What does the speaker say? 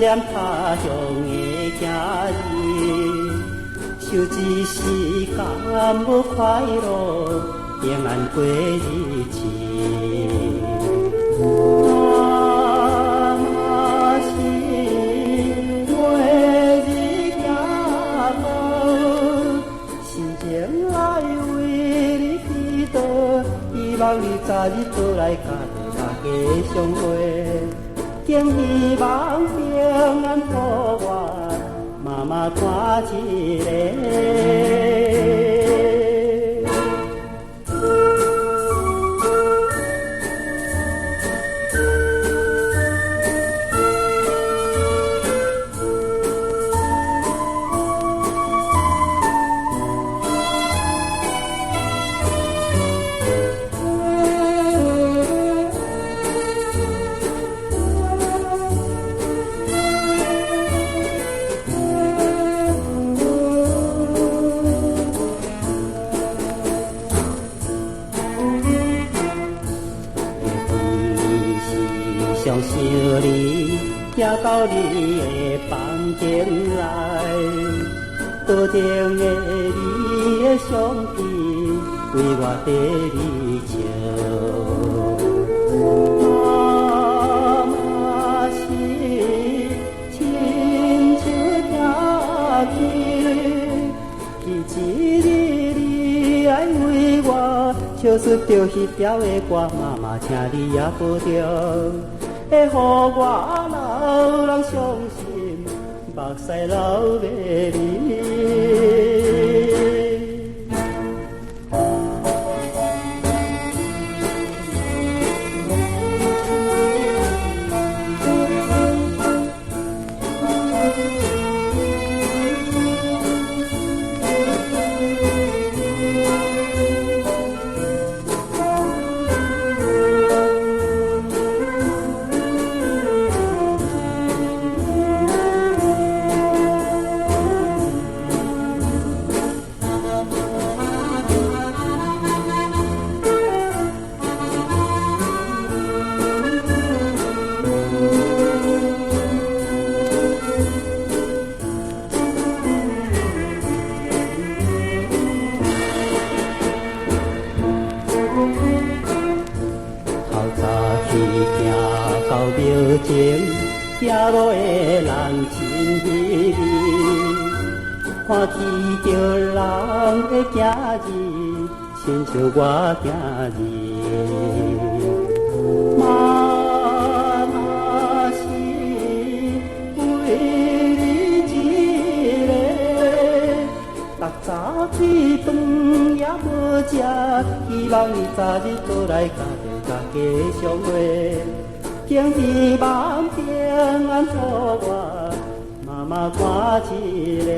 念他乡的行日，守一世间无快乐，平安过日子。妈是每日行路，心情爱为你祈祷，希望你早日倒来甲大家相会。更希望平安互我妈妈看一个。相想你，行到你的房间来，桌顶的你的相片，为我缀你笑。妈是亲像听起，一日你爱为我唱出着彼条的歌，妈妈，请你也保重。会予我老人伤心，目屎流袂离。到庙前，行路的人真稀微，看见着人的行字，亲像我行字。妈妈是为你一个，目早起饭也无食，希望你早日倒来甲大家相会。更希望平安互我妈妈看一个。